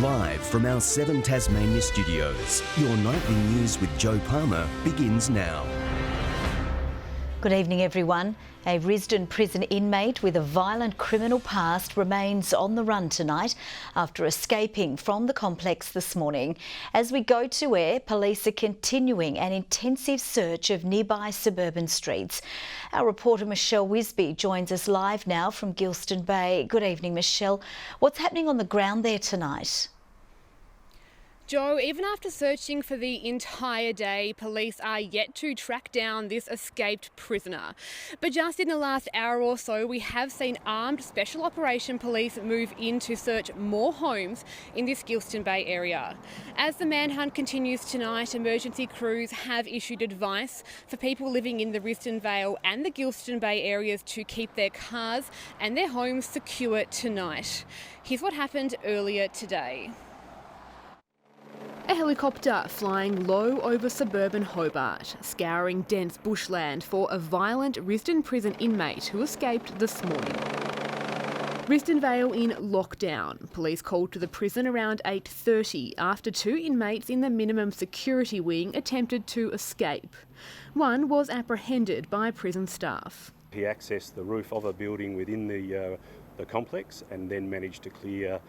Live from our 7 Tasmania studios, your nightly news with Joe Palmer begins now. Good evening, everyone. A Risdon prison inmate with a violent criminal past remains on the run tonight after escaping from the complex this morning. As we go to air, police are continuing an intensive search of nearby suburban streets. Our reporter Michelle Wisby joins us live now from Gilston Bay. Good evening, Michelle. What's happening on the ground there tonight? Joe, even after searching for the entire day, police are yet to track down this escaped prisoner. But just in the last hour or so, we have seen armed Special Operation Police move in to search more homes in this Gilston Bay area. As the manhunt continues tonight, emergency crews have issued advice for people living in the Risdon Vale and the Gilston Bay areas to keep their cars and their homes secure tonight. Here's what happened earlier today. A helicopter flying low over suburban Hobart, scouring dense bushland for a violent Risdon prison inmate who escaped this morning. Risdon Vale in lockdown. Police called to the prison around 8:30 after 2 inmates in the minimum security wing attempted to escape. One was apprehended by prison staff. He accessed the roof of a building within the complex and then managed to clear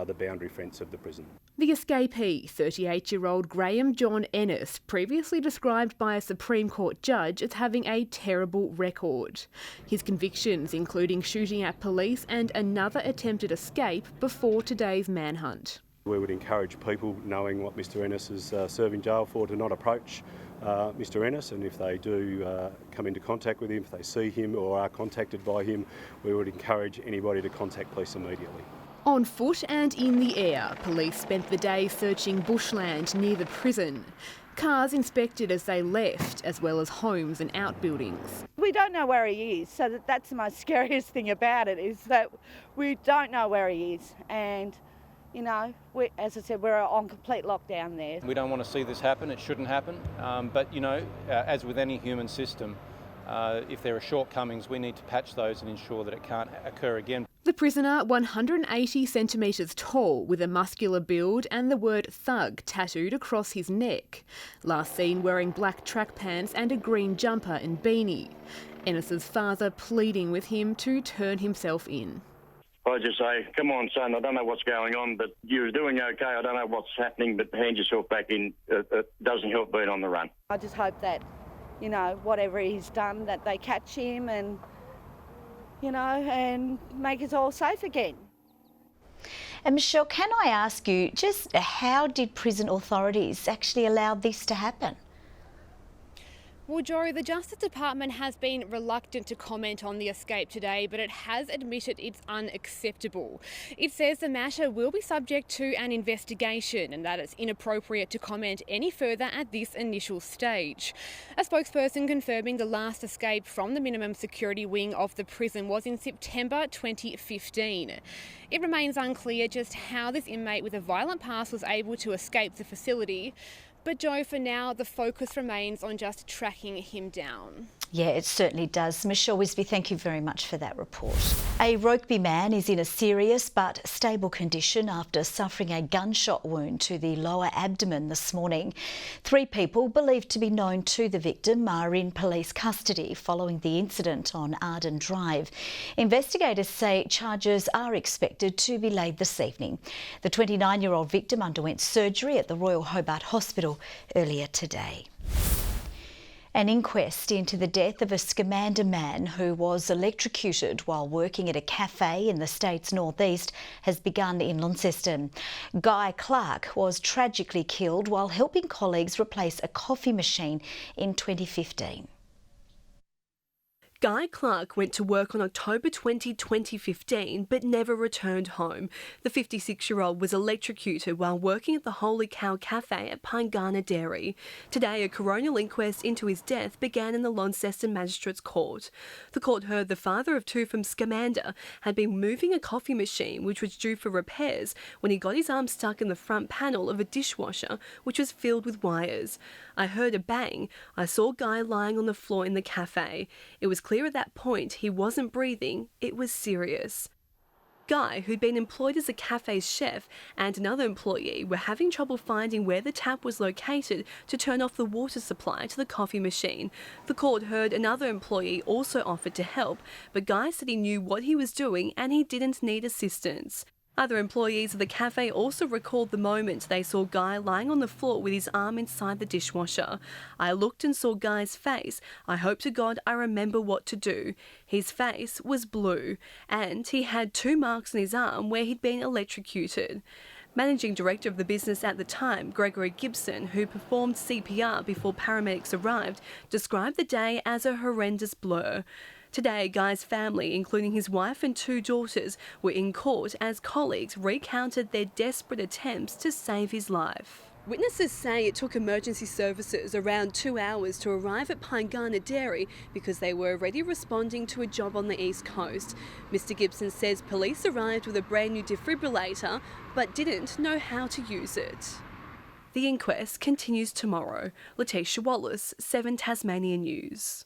the boundary fence of the prison. The escapee, 38-year-old Graham John Ennis, previously described by a Supreme Court judge as having a terrible record. His convictions including shooting at police and another attempted escape before today's manhunt. We would encourage people knowing what Mr Ennis is serving jail for to not approach Mr Ennis, and if they do come into contact with him, if they see him or are contacted by him, we would encourage anybody to contact police immediately. On foot and in the air, police spent the day searching bushland near the prison. Cars inspected as they left, as well as homes and outbuildings. We don't know where he is, so that's the most scariest thing about it, is that we don't know where he is. And, you know, as I said, we're on complete lockdown there. We don't want to see this happen, it shouldn't happen. But, you know, as with any human system, if there are shortcomings, we need to patch those and ensure that it can't occur again. The prisoner, 180 centimetres tall, with a muscular build and the word thug tattooed across his neck. Last seen wearing black track pants and a green jumper and beanie. Ennis's father pleading with him to turn himself in. I just say, come on, son, I don't know what's going on, but you're doing okay. I don't know what's happening, but hand yourself back in. It doesn't help being on the run. I just hope that, you know, whatever he's done, that they catch him and, you know, and make us all safe again. And Michelle, can I ask you, just how did prison authorities actually allow this to happen? Well, Joe, the Justice Department has been reluctant to comment on the escape today, but it has admitted it's unacceptable. It says the matter will be subject to an investigation and that it's inappropriate to comment any further at this initial stage. A spokesperson confirming the last escape from the minimum security wing of the prison was in September 2015. It remains unclear just how this inmate with a violent past was able to escape the facility. But Joe, for now, the focus remains on just tracking him down. Yeah, it certainly does. Michelle Wisby, thank you very much for that report. A Rokeby man is in a serious but stable condition after suffering a gunshot wound to the lower abdomen this morning. 3 people believed to be known to the victim are in police custody following the incident on Arden Drive. Investigators say charges are expected to be laid this evening. The 29-year-old victim underwent surgery at the Royal Hobart Hospital earlier today. An inquest into the death of a Scamander man who was electrocuted while working at a cafe in the state's northeast has begun in Launceston. Guy Clark was tragically killed while helping colleagues replace a coffee machine in 2015. Guy Clark went to work on October 20, 2015, but never returned home. The 56-year-old was electrocuted while working at the Holy Cow Cafe at Pangana Dairy. Today, a coronial inquest into his death began in the Launceston Magistrates Court. The court heard the father of 2 from Scamander had been moving a coffee machine which was due for repairs when he got his arm stuck in the front panel of a dishwasher which was filled with wires. I heard a bang. I saw Guy lying on the floor in the cafe. It was clear at that point he wasn't breathing. It was serious. Guy, who'd been employed as a cafe's chef, and another employee were having trouble finding where the tap was located to turn off the water supply to the coffee machine. The court heard another employee also offered to help, but Guy said he knew what he was doing and he didn't need assistance. Other employees of the cafe also recalled the moment they saw Guy lying on the floor with his arm inside the dishwasher. I looked and saw Guy's face. I hope to God I remember what to do. His face was blue, and he had 2 marks on his arm where he'd been electrocuted. Managing director of the business at the time, Gregory Gibson, who performed CPR before paramedics arrived, described the day as a horrendous blur. Today, Guy's family, including his wife and 2 daughters, were in court as colleagues recounted their desperate attempts to save his life. Witnesses say it took emergency services around 2 hours to arrive at Paingana Dairy because they were already responding to a job on the East Coast. Mr Gibson says police arrived with a brand new defibrillator but didn't know how to use it. The inquest continues tomorrow. Letitia Wallace, 7 Tasmania News.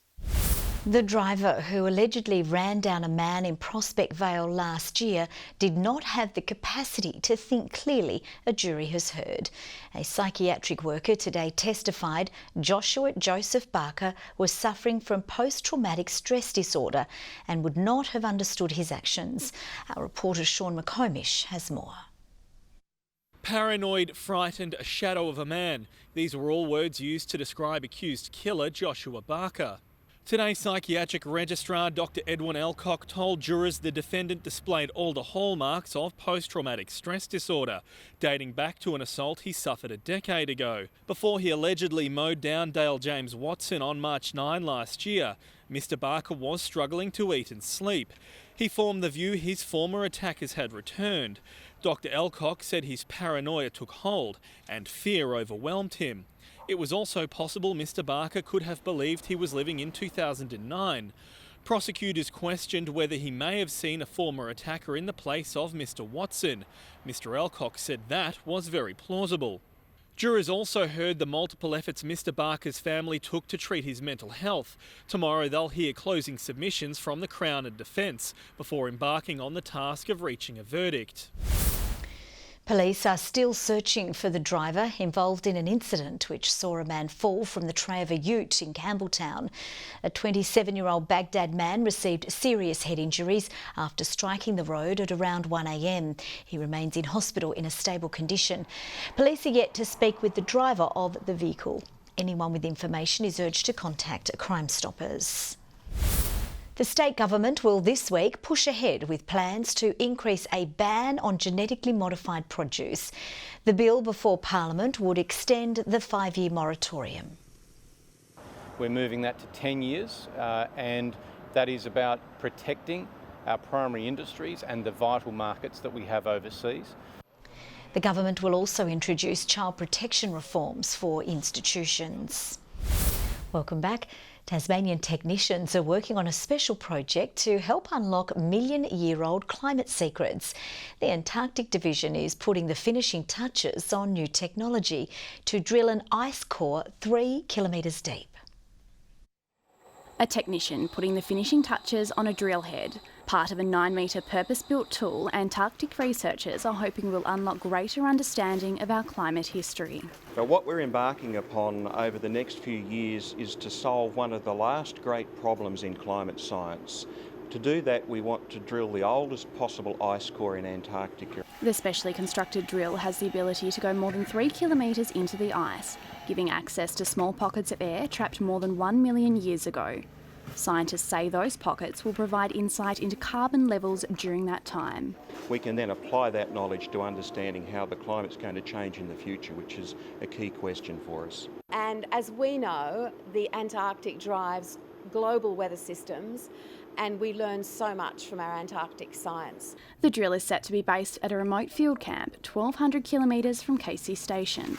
The driver who allegedly ran down a man in Prospect Vale last year did not have the capacity to think clearly, a jury has heard. A psychiatric worker today testified Joshua Joseph Barker was suffering from post-traumatic stress disorder and would not have understood his actions. Our reporter Sean McComish has more. Paranoid, frightened, a shadow of a man. These were all words used to describe accused killer Joshua Barker. Today, Psychiatric Registrar Dr Edwin Alcock told jurors the defendant displayed all the hallmarks of post-traumatic stress disorder, dating back to an assault he suffered a decade ago. Before he allegedly mowed down Dale James Watson on March 9 last year, Mr Barker was struggling to eat and sleep. He formed the view his former attackers had returned. Dr Alcock said his paranoia took hold and fear overwhelmed him. It was also possible Mr Barker could have believed he was living in 2009. Prosecutors questioned whether he may have seen a former attacker in the place of Mr Watson. Mr Alcock said that was very plausible. Jurors also heard the multiple efforts Mr Barker's family took to treat his mental health. Tomorrow they'll hear closing submissions from the Crown and Defence before embarking on the task of reaching a verdict. Police are still searching for the driver involved in an incident which saw a man fall from the tray of a ute in Campbell Town. A 27-year-old Baghdad man received serious head injuries after striking the road at around 1 a.m. He remains in hospital in a stable condition. Police are yet to speak with the driver of the vehicle. Anyone with information is urged to contact Crime Stoppers. The state government will this week push ahead with plans to increase a ban on genetically modified produce. The bill before Parliament would extend the 5-year moratorium. We're moving that to 10 years and that is about protecting our primary industries and the vital markets that we have overseas. The government will also introduce child protection reforms for institutions. Welcome back. Tasmanian technicians are working on a special project to help unlock million-year-old climate secrets. The Antarctic division is putting the finishing touches on new technology to drill an ice core 3 kilometres deep. A technician putting the finishing touches on a drill head. Part of a 9-metre purpose-built tool, Antarctic researchers are hoping will unlock greater understanding of our climate history. So what we're embarking upon over the next few years is to solve one of the last great problems in climate science. To do that, we want to drill the oldest possible ice core in Antarctica. The specially constructed drill has the ability to go more than 3 kilometres into the ice, giving access to small pockets of air trapped more than 1 million years ago. Scientists say those pockets will provide insight into carbon levels during that time. We can then apply that knowledge to understanding how the climate's going to change in the future, which is a key question for us. And as we know, the Antarctic drives global weather systems, and we learn so much from our Antarctic science. The drill is set to be based at a remote field camp 1,200 kilometres from Casey Station.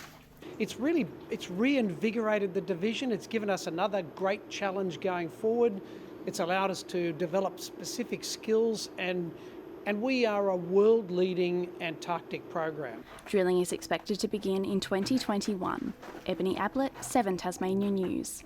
It's reinvigorated the division. It's given us another great challenge going forward. It's allowed us to develop specific skills and we are a world-leading Antarctic program. Drilling is expected to begin in 2021. Ebony Ablett, 7 Tasmania News.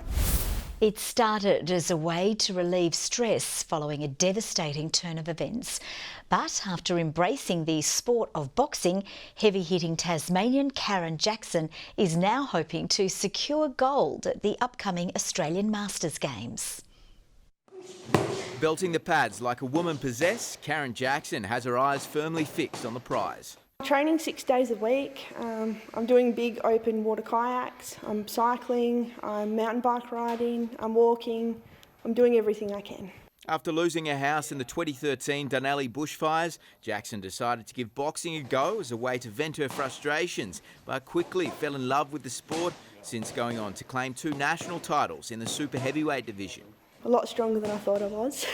It started as a way to relieve stress following a devastating turn of events. But after embracing the sport of boxing, heavy-hitting Tasmanian Karen Jackson is now hoping to secure gold at the upcoming Australian Masters Games. Belting the pads like a woman possessed, Karen Jackson has her eyes firmly fixed on the prize. Training 6 days a week. I'm doing big open water kayaks, I'm cycling, I'm mountain bike riding, I'm walking, I'm doing everything I can. After losing her house in the 2013 Dunalley bushfires, Jackson decided to give boxing a go as a way to vent her frustrations, but quickly fell in love with the sport, since going on to claim 2 national titles in the super heavyweight division. A lot stronger than I thought I was.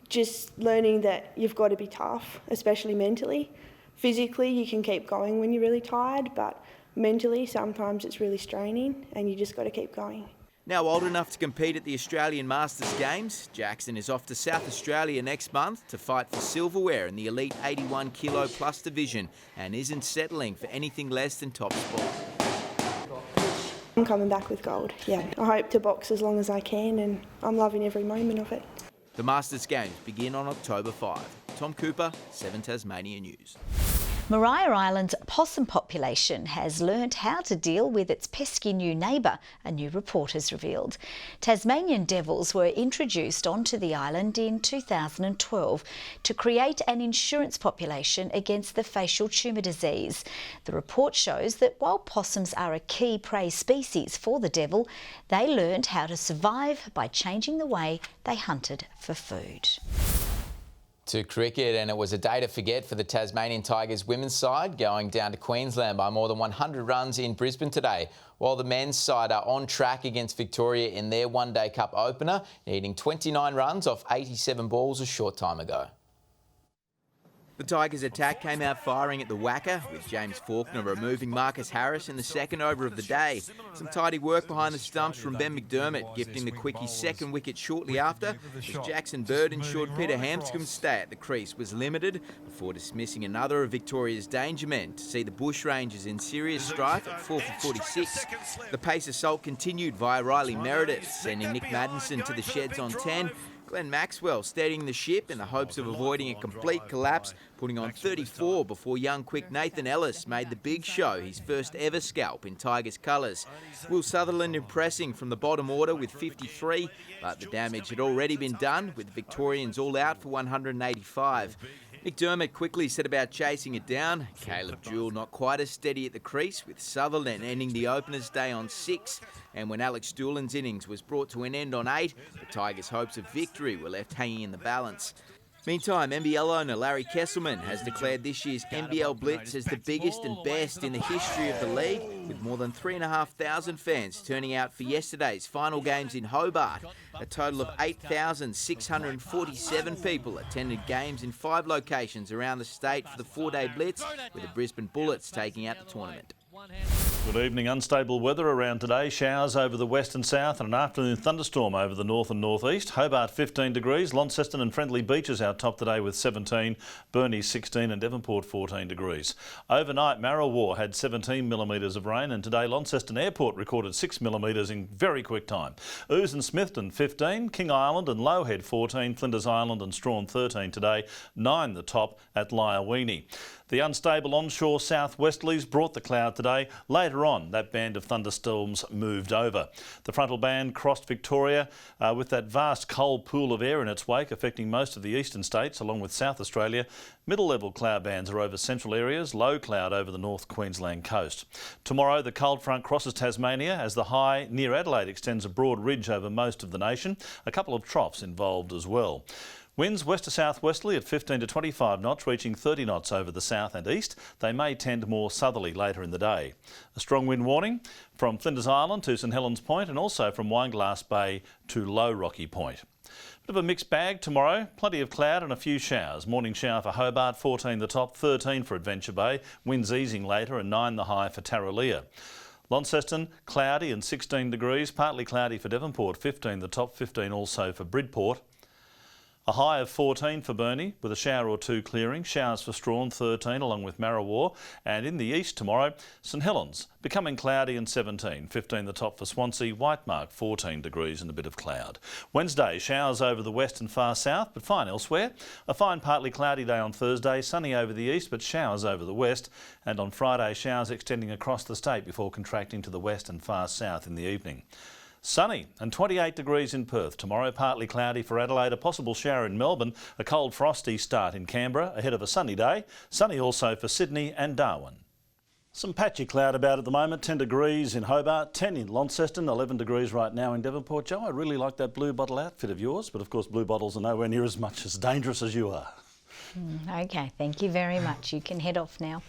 Just learning that you've got to be tough, especially mentally. Physically, you can keep going when you're really tired, but mentally, sometimes it's really straining and you just got to keep going. Now old enough to compete at the Australian Masters Games, Jackson is off to South Australia next month to fight for silverware in the elite 81 kilo plus division and isn't settling for anything less than top spot. I'm coming back with gold, yeah. I hope to box as long as I can and I'm loving every moment of it. The Masters Games begin on October 5. Tom Cooper, 7 Tasmania News. Maria Island's possum population has learnt how to deal with its pesky new neighbour, a new report has revealed. Tasmanian devils were introduced onto the island in 2012 to create an insurance population against the facial tumour disease. The report shows that while possums are a key prey species for the devil, they learned how to survive by changing the way they hunted for food. To cricket, and it was a day to forget for the Tasmanian Tigers women's side, going down to Queensland by more than 100 runs in Brisbane today, while the men's side are on track against Victoria in their one-day cup opener, needing 29 runs off 87 balls a short time ago. The Tigers' attack came out firing at the whacker, with James Faulkner removing Marcus Harris in the second over of the day. Some tidy work behind the stumps from Ben McDermott, gifting the Quickies' second wicket shortly after, as Jackson Bird ensured Peter Hanscom's stay at the crease was limited, before dismissing another of Victoria's danger men to see the Bushrangers in serious strife at 4 for 46. The pace assault continued via Riley Meredith, sending Nick Maddinson to the sheds on 10. Glenn Maxwell steadying the ship in the hopes of avoiding a complete collapse, putting on 34 before young quick Nathan Ellis made the big show his first ever scalp in Tigers colours. Will Sutherland impressing from the bottom order with 53, but the damage had already been done, with the Victorians all out for 185. McDermott quickly set about chasing it down. Caleb Jewell not quite as steady at the crease, with Sutherland ending the opener's day on 6. And when Alex Doolan's innings was brought to an end on 8, the Tigers' hopes of victory were left hanging in the balance. Meantime, NBL owner Larry Kesselman has declared this year's NBL Blitz as the biggest and best in the history of the league, with more than 3,500 fans turning out for yesterday's final games in Hobart. A total of 8,647 people attended games in 5 locations around the state for the 4-day Blitz, with the Brisbane Bullets taking out the tournament. Good evening. Unstable weather around today. Showers over the west and south and an afternoon thunderstorm over the north and northeast. Hobart 15 degrees. Launceston and Friendly Beaches out top today with 17. Burnie 16 and Devonport 14 degrees. Overnight, Marrawar had 17 millimetres of rain, and today Launceston Airport recorded 6 millimetres in very quick time. Ouse and Smithton 15. King Island and Lowhead 14. Flinders Island and Strawn 13 today. 9 the top at Lyawini. The unstable onshore southwesterlies brought the cloud today. Later on, that band of thunderstorms moved over. The frontal band crossed Victoria with that vast cold pool of air in its wake, affecting most of the eastern states, along with South Australia. Middle-level cloud bands are over central areas, low cloud over the North Queensland coast. Tomorrow, the cold front crosses Tasmania as the high near Adelaide extends a broad ridge over most of the nation. A couple of troughs involved as well. Winds west to southwesterly at 15 to 25 knots, reaching 30 knots over the south and east. They may tend more southerly later in the day. A strong wind warning from Flinders Island to St Helens Point, and also from Wineglass Bay to Low Rocky Point. Bit of a mixed bag tomorrow. Plenty of cloud and a few showers. Morning shower for Hobart, 14 the top, 13 for Adventure Bay. Winds easing later and 9 the high for Tarraleah. Launceston, cloudy and 16 degrees. Partly cloudy for Devonport, 15 the top, 15 also for Bridport. A high of 14 for Burnie, with a shower or two clearing. Showers for Strawn, 13, along with Marrawar. And in the east tomorrow, St Helens becoming cloudy and 17. 15 the top for Swansea. Whitemark, 14 degrees and a bit of cloud. Wednesday, showers over the west and far south, but fine elsewhere. A fine partly cloudy day on Thursday. Sunny over the east, but showers over the west. And on Friday, showers extending across the state before contracting to the west and far south in the evening. Sunny and 28 degrees in Perth. Tomorrow partly cloudy for Adelaide, a possible shower in Melbourne, a cold frosty start in Canberra ahead of a sunny day. Sunny also for Sydney and Darwin. Some patchy cloud about at the moment, 10 degrees in Hobart, 10 in Launceston, 11 degrees right now in Devonport. Joe, I really like that blue bottle outfit of yours, but of course blue bottles are nowhere near as much as dangerous as you are. OK, thank you very much. You can head off now.